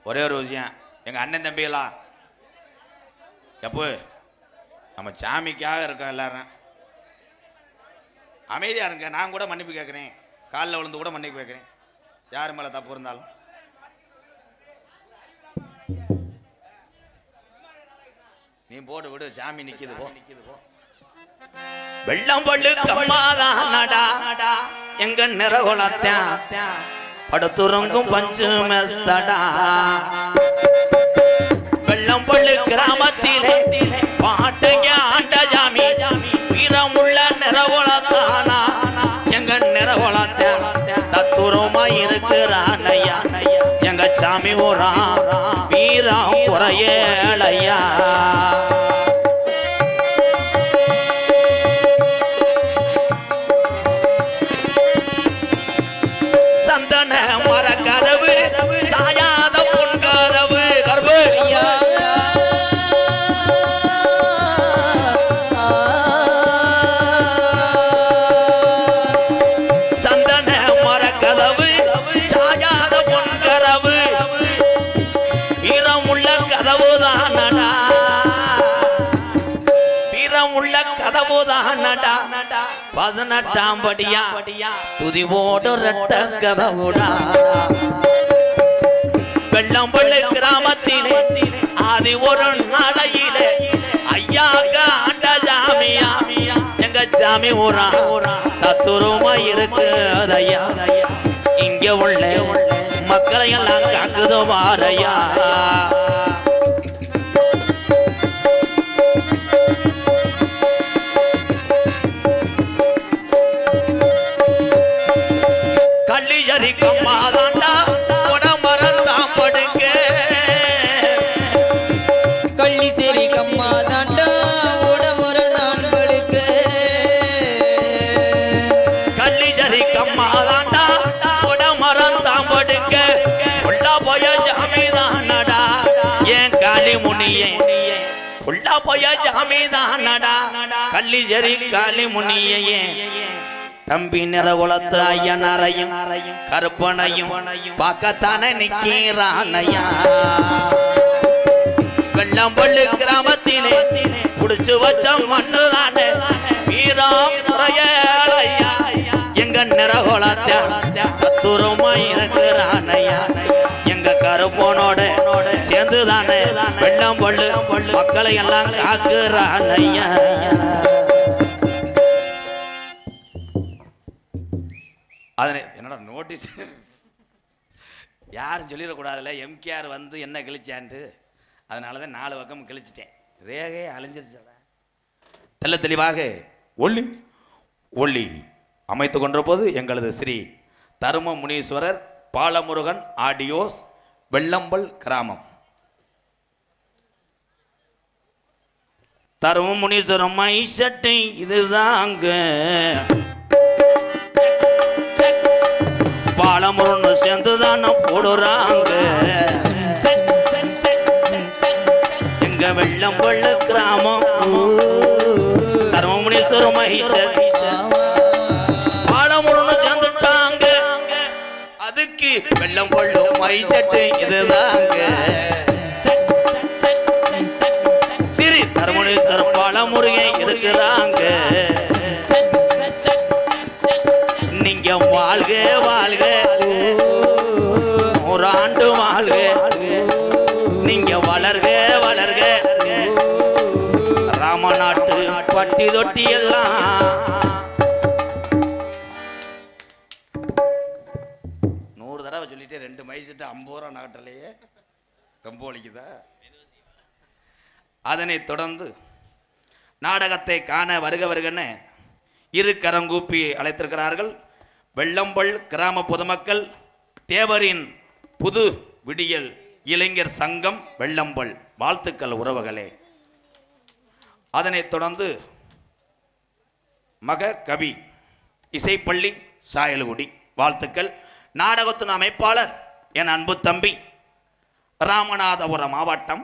ஒரே ஒரு விஷயம் எங்க அண்ணன் தம்பிகளா எப்போ நம்ம சாமிக்காக இருக்கோம் எல்லாரும் அமைதியா இருங்க. நான் கூட மன்னிப்பு கேட்குறேன், காலில் விழுந்து கூட மன்னிப்பு கேட்குறேன், யார் மேலே தப்பு இருந்தாலும். நீ போட்டு விடு, சாமி நிக்குது போ. வெள்ளம் பள்ளு கம்மாதானடா எங்க நிறகுலத்தான் படுத்துறங்கும் பஞ்சு மெத்தடா. வெள்ளம் பள்ளு கிராமத்திலே பாட்டுங்க ஆண்ட ஜாமி வீரமுள்ள நிறகுலத்தானா எங்க நிறகுலத்தான் தத்துரமா இருக்கிறான் ஐயா எங்க சாமி ஊரா வீரம் குறையலையா. சந்தன சந்தன மர கதவு சாயாத பொன் கதவு கர்ப்பு ஐயா சந்தன மர கதவு சாயாத பொன் கதவு வீரமுள்ள கதவுதானடா வீரமுள்ள கதவுதானடா 18ஆம் படியா துதி போடு ரெட்ட கதவுடா வெள்ளம்பள்ளி கிராமத்திலே ஆதி ஒரு நாளையிலே ஐயாக்க ஆண்ட ஜாமியா எங்க ஜாமி ஊரா தத்துருமா இருக்கு அதையா இங்க உள்ள மக்களை எல்லாம் காக்குதோ வாரையா கள்ளியரி கம்மாதாண்டா உடமரந்தான் படுங்க கள்ளி சரி கம்மா தாண்டா உடமுற நான் படுக்க கள்ளியரி கம்மாதாண்டா உடமரந்தான் படுங்க உள்ள போய ஜாமிதானடா ஏன் காளி முனியே உள்ள போய ஜாமிதானடா கள்ளியரி காளி முனியே தம்பி நிறகுலத்து ஐயனரையும் கருப்பனையும் பார்க்கத்தானே நிக்கிறானையா வெள்ளம்பள்ளி கிராமத்திலே புடிச்சு வச்ச மண்ணுதானே வீரம் குறையலையா எங்க நிறகுலத்தை தத்துரமா இருக்கிறானையா எங்க கருப்பனோட சேர்ந்துதானே வெள்ளம்பள்ளி மக்களை எல்லாம் காக்குறானையா அதனை என்னடா நோட்டீஸ் யாரும் சொல்லிடக்கூடாதுல்ல எம்கேஆர் வந்து என்ன கிழிச்சான்ட்டு அதனால தான் 4 பக்கம் கிழிச்சிட்டேன் ரேகையே அழிஞ்சிருச்சடா தெல்ல தெளிவாக ஒளி ஒளி அமைத்து கொண்ட போது எங்களது ஸ்ரீ தரும முனீஸ்வரர் பாலமுருகன் ஆடியோஸ் வெள்ளம்பல் கிராமம் தரும முனீஸ்வரம் மை சட்டை இதுதாங்க பாலமுருன்னு சேர்ந்துதான போடுறாங்க எங்க வெள்ளம்பள்ளு கிராமம் தர்மமுனீஸ்வரம் மகிழ்ச்சர் பாலமுருன்னு சேர்ந்துட்டாங்க அதுக்கு வெள்ளம்பள்ளு மகிழ்ச்சட்டு இதுதாங்க சரி தர்மமுனீஸ்வரம் பாலமுருகன் இருக்கிறாங்க நீங்க வாழ்க வாழ்க 100 ஆண்டு வாழ்க நீங்க வளர்க வளர்க ராமநாட்டு பட்டி தொட்டி எல்லாம் 100 தடவை சொல்லிட்டு 2 மைசிட்டு 50 ரூபா நாட்டிலேயே ரொம்ப ஒழிக்குதா அதனைத் தொடர்ந்து நாடகத்தை காண வருக வருகன்னு இரு கரங்கூப்பி அழைத்திருக்கிறார்கள் வெள்ளம்பல் கிராம பொதுமக்கள் தேவரின் புது விடியல் இளைஞர் சங்கம் வெள்ளம்பல் வாழ்த்துக்கள் உறவுகளே அதனைத் தொடர்ந்து மக கவி இசைப்பள்ளி சாயல்குடி வாழ்த்துக்கள் நாடகத்தின் அமைப்பாளர் என் அன்பு தம்பி ராமநாதபுரம் மாவட்டம்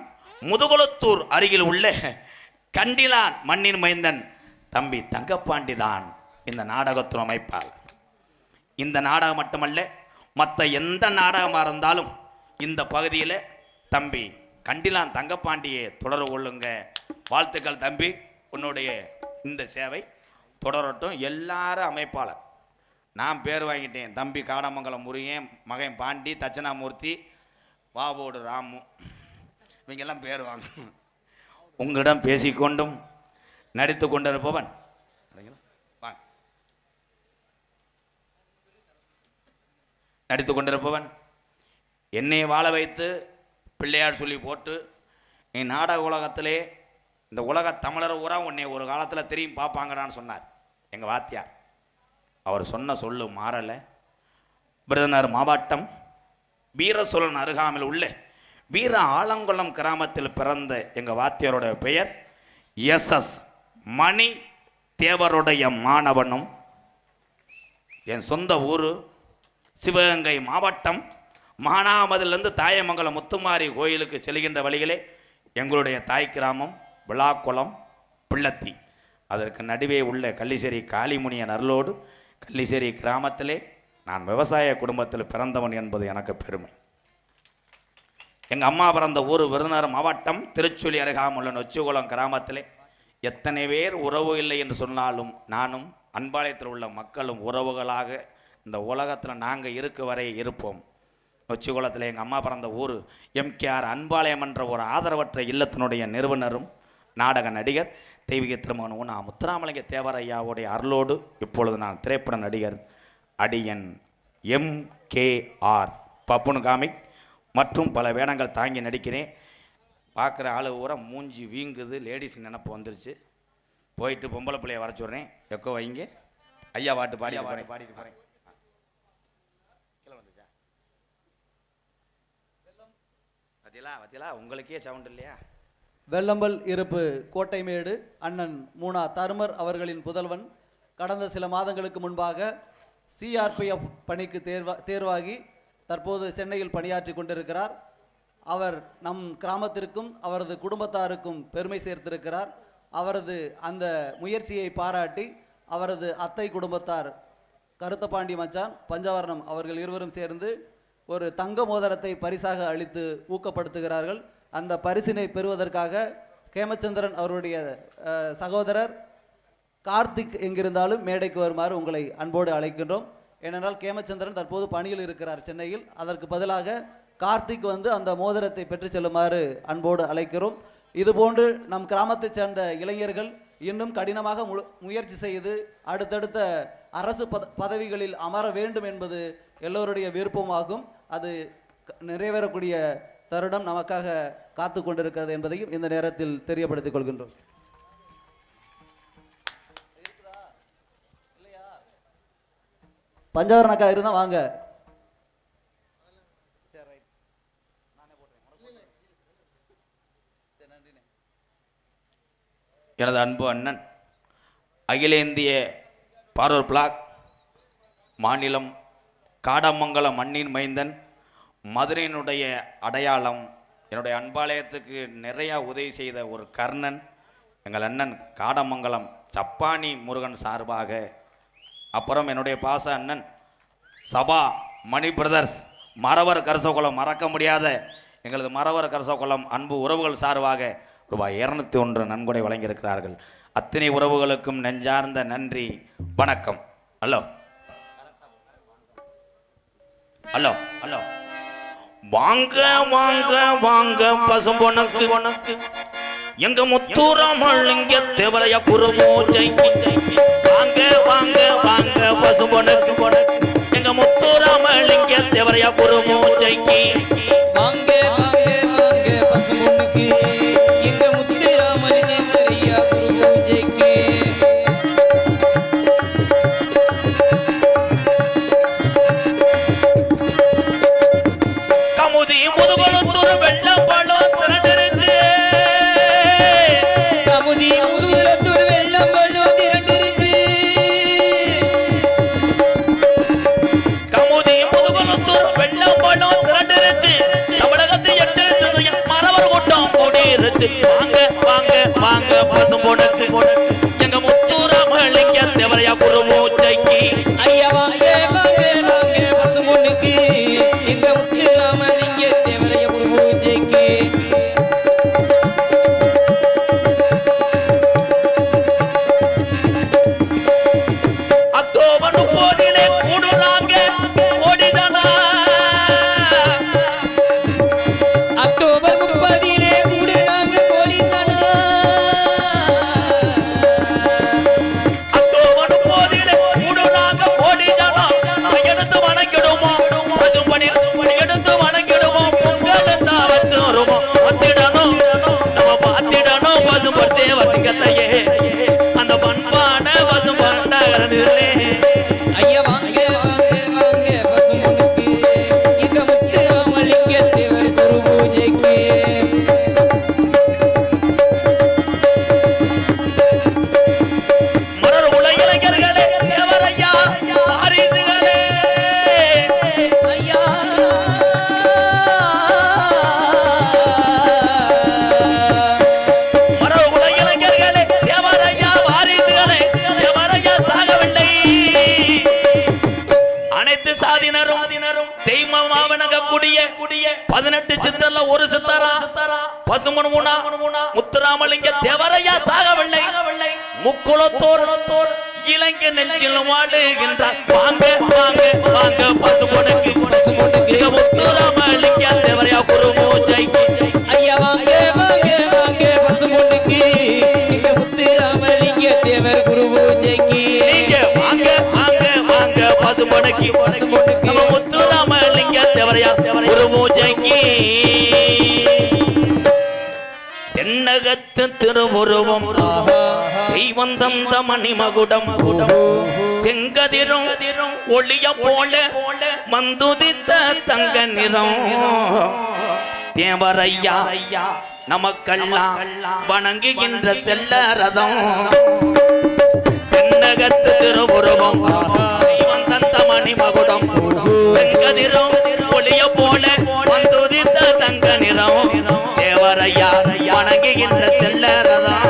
முதுகுளத்தூர் அருகில் உள்ள கண்டிலான் மண்ணின் மைந்தன் தம்பி தங்கப்பாண்டி தான் இந்த நாடகத்தின் அமைப்பாளர் இந்த நாடகம் மட்டுமல்ல மற்ற எந்த நாடகமாக இருந்தாலும் இந்த பகுதியில் தம்பி கண்டிலான் தங்கப்பாண்டியை தொடர கொள்ளுங்க வாழ்த்துக்கள் தம்பி உன்னுடைய இந்த சேவை தொடரட்டும் எல்லாரும் அமைப்பாளர் நான் பேர் வாங்கிட்டேன் தம்பி காடமங்கலம் முருகன் மகன் பாண்டி தட்சணாமூர்த்தி வாவோடு ராமு இவங்கெல்லாம் பேர் வாங்க உங்களிடம் பேசிக்கொண்டும் நடித்து கொண்டிருப்பவன் வாங்க நடித்து கொண்டிருப்பவன் என்னை வாழ வைத்து பிள்ளையார் சொல்லி போட்டு நீ நாடக உலகத்திலே இந்த உலக தமிழர் ஊரா உன்னை ஒரு காலத்தில் தெரியும் பார்ப்பாங்கடான்னு சொன்னார் எங்கள் வாத்தியார் அவர் சொன்ன சொல்லு மாறலை விருதுநகர் மாவட்டம் வீரசோழன் அருகாமையில் உள்ள வீர ஆலங்குளம் கிராமத்தில் பிறந்த எங்கள் வாத்தியாரோட பெயர் எஸ்எஸ் மணி தேவருடைய மாணவனும் என் சொந்த ஊர் சிவகங்கை மாவட்டம் மானாமதிலிருந்து தாயமங்கலம் முத்துமாரி கோயிலுக்கு செல்கின்ற வழிகளே எங்களுடைய தாய் கிராமம் விழாக்குளம் பிள்ளத்தி. அதற்கு நடுவே உள்ள கள்ளிசேரி காளிமுனியன் அருளோடு கள்ளிசேரி கிராமத்திலே நான் விவசாய குடும்பத்தில் பிறந்தவன் என்பது எனக்கு பெருமை. எங்கள் அம்மா பிறந்த ஊர் விருதுநகர் மாவட்டம் திருச்சுழி அருகாமுள்ள நொச்சிகுளம் கிராமத்திலே எத்தனை பேர் உறவு இல்லை என்று சொன்னாலும் நானும் அன்பாளையத்தில் உள்ள மக்களும் உறவுகளாக இந்த உலகத்தில் நாங்கள் இருக்க வரை இருப்போம். நொச்சிகுளத்தில் எங்கள் அம்மா பிறந்த ஊர் எம்கேஆர் அன்பாளையம் என்ற ஒரு ஆதரவற்ற இல்லத்தினுடைய நிறுவனரும் நாடக நடிகர் தெய்வீக திருமகன் நான் முத்துராமலிங்க தேவர் ஐயாவுடைய அருளோடு இப்பொழுது நான் திரைப்பட நடிகர் அடியன் எம்கேஆர் பப்புனு காமிக் மற்றும் பல வேடங்கள் தாங்கி நடிக்கிறேன். பார்க்குற ஆளு ஊரா மூஞ்சி வீங்குது, லேடிஸ் நினப்பு வந்துருச்சு. போயிட்டு பொம்பளை பிள்ளைய வர சொல்கிறேன், எக்கோ வைங்க. ஐயா பாட்டு பாடிட்டு போகிறேன். பார்த்தீங்களா உங்களுக்கே சவுண்ட் இல்லையா? வெள்ளம்பல் இருப்பு கோட்டைமேடு அண்ணன் மூனா தருமர் அவர்களின் புதல்வன் கடந்த சில மாதங்களுக்கு முன்பாக சிஆர்பிஎஃப் பணிக்கு தேர்வாகி தற்போது சென்னையில் பணியாற்றி கொண்டிருக்கிறார். அவர் நம் கிராமத்திற்கும் அவரது குடும்பத்தாருக்கும் பெருமை சேர்த்திருக்கிறார். அவரது அந்த முயற்சியை பாராட்டி அவரது அத்தை குடும்பத்தார் கருத்தபாண்டி மச்சான் பஞ்சவர்ணம் அவர்கள் இருவரும் சேர்ந்து ஒரு தங்க மோதிரத்தை பரிசாக அளித்து ஊக்கப்படுத்துகிறார்கள். அந்த பரிசினை பெறுவதற்காக கேமச்சந்திரன் அவருடைய சகோதரர் கார்த்திக் எங்கிருந்தாலும் மேடைக்கு வருமாறு உங்களை அன்போடு அழைக்கின்றோம். ஏனென்றால் கேமச்சந்திரன் தற்போது பணியில் இருக்கிறார் சென்னையில். அதற்கு பதிலாக கார்த்திக் வந்து அந்த மோதிரத்தை பெற்று செல்லுமாறு அன்போடு அழைக்கிறோம். இதுபோன்று நம் கிராமத்தைச் சேர்ந்த இளைஞர்கள் இன்னும் கடினமாக முயற்சி செய்து அடுத்தடுத்த அரசு பதவிகளில் அமர வேண்டும் என்பது எல்லோருடைய விருப்பமாகும். அது நிறைவேறக்கூடிய தருணம் நமக்காக காத்து கொண்டிருக்கிறது என்பதையும் இந்த நேரத்தில் தெரியப்படுத்திக் கொள்கின்றோம். பஞ்சவரணக்கா இருந்தால் வாங்க. எனது அன்பு அண்ணன் அகில இந்திய பார்வர் பிளாக் மாநிலம் காடமங்கலம் மண்ணின் மைந்தன் மதுரையினுடைய அடையாளம் என்னுடைய அன்பாலயத்துக்கு நிறையா உதவி செய்த ஒரு கர்ணன் எங்கள் அண்ணன் காடமங்கலம் சப்பானி முருகன் சார்பாக, அப்புறம் என்னுடைய பாச அண்ணன் சபா மணி பிரதர்ஸ் மறவர் கரசகுளம் மறக்க முடியாத எங்களது மறவர் கரசகுளம் அன்பு உறவுகள் சார்பாக ரூபாய் 201 நன்கொடை வழங்கியிருக்கிறார்கள். அத்தனை உறவுகளுக்கும் நெஞ்சார்ந்த நன்றி, வணக்கம். ஹலோ ஹலோ ஹலோ வாங்க வாங்க வாங்க பசும்பொனக்கு எங்க முத்தூராமல் இங்க தேவரையா குருமூஜைக்கு வாங்க வாங்க வாங்க பசும்பொனக்கு எங்க முத்தூராமல் இங்க தேவரையா குருமூஜைக்கு வாங்க வாங்க வாங்க பசும்பொன்னுக்கு எங்க முத்துராமன் தேவரையா குருமூஜைக்கு கமுதி முதுகுளத்தூர் வெள்ளம் பழம் திரண்டிருச்சு கமுதி முதுகுளத்தூர் வெள்ளம் பழம் திரண்டிருச்சு கமுதி முதுகுளத்தூர் வெள்ளம் பழம் திரண்டிருச்சு தமிழகத்தை எட்டு மறவர் கூட்டம் கூடிருச்சு வாங்க வாங்க வாங்க பசும்பொனக்கு எங்க முத்தூராமலிங்க தேவரையா குருமூச்சைக்கு ஐயா வாங்க வாங்க வாங்க பசும்பொன்னுக்கு எங்க முத்துராமன் இங்க தேவரையா குருமூஜைக்கு அக்டோபர் 30 கூடுறாங்க ஓடிதானா அக்டோபர் 30 கூடுறாங்க கோடிசா தெய்வமாவனக்கூடிய 18 சித்தர்ல ஒரு சித்தரா பசுமன் முத்துராமலிங்க தேவரையா சாகவில்லை. முக்குளத்தோர் இளைஞ நெஞ்சில் வாழுகின்றார். வாங்க வாங்க வாங்க பசுமனுக்கு முத்துராமலிங்க தேவரையா குரு பூஜைக்கு. ஐயா வாங்க வாங்க வாங்க பசுமொன்னுக்கு இங்க முத்துராமலிங்க தேவர் குரு பூஜைக்கு. நீங்க வாங்க வாங்க வாங்க பசுமனுக்கு நம்ம முத்துராமலிங்க தேவரையா குரு பூஜைக்கு. தென்னகத்து திருவுருவம் தெய்வம் தந்த மணிமகுடம் செங்கதிரும் ஒளிய போல மந்துதித்த தங்க நிறம். தேவரையா நமக்கெல்லாம் வணங்குகின்ற செல்ல ரதம். தென்னகத்து திருவுருவம் தெய்வம் தந்த மணிமகுடம் செங்கதிரும் ஒளிய போல மந்துதித்த தங்க நிறம். தேவரையா வணங்குகின்ற செல்ல ரதம்.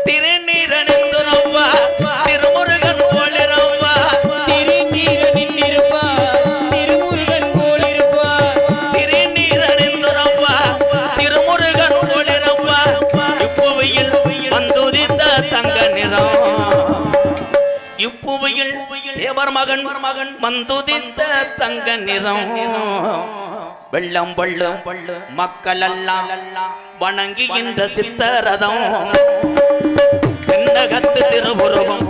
திருநீரணிந்துரவ்வா திருமுருகன் போலிரவ்வா. திருநீரணில் இருப்பார் திருமுருகன் போல் இருப்பார். திருநீரணிந்துரவ்வா திருமுருகன் போலிரவ்வா. இப்புவியில் வந்துதித்த தங்க நிறம். இப்புவியில் தேவர் மகன் வந்துதித்த தங்க நிறம். வெள்ளம் பள்ளம் மக்கள் எல்லாம் வணங்குகின்ற சித்தரதம். தென்னகத்து திருவுருவம்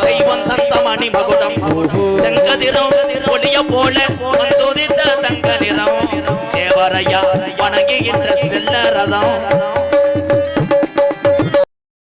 தெய்வம் தந்த மணிமகுடம் செங்கதிரும் ஒளிய போல வந்துதித்த தங்க நிறம். தேவரையா வணங்குகின்ற செல்ல ரதம்.